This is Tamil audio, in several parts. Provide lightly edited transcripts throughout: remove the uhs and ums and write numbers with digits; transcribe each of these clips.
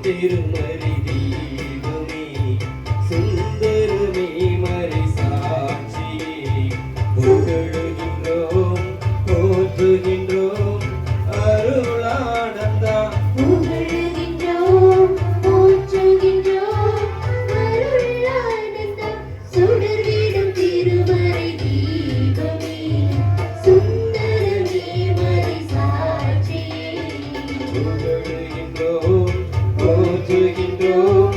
திருமறை தீபமே சுந்தரமே மறை சாட்சியே புகழுகின்றோம் போற்றுகின்றோம் அருளானந்தா புகழுகின்றோம் போற்றுகின்றோம் அருளானந்தா சுடர்விடும் திருமறை தீபமே சுந்தரமே மறை சாட்சியே புகழுகின்றோம் போற்றுகின்றோம்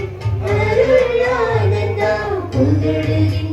அருளானந்தா புகழுகின்றோம்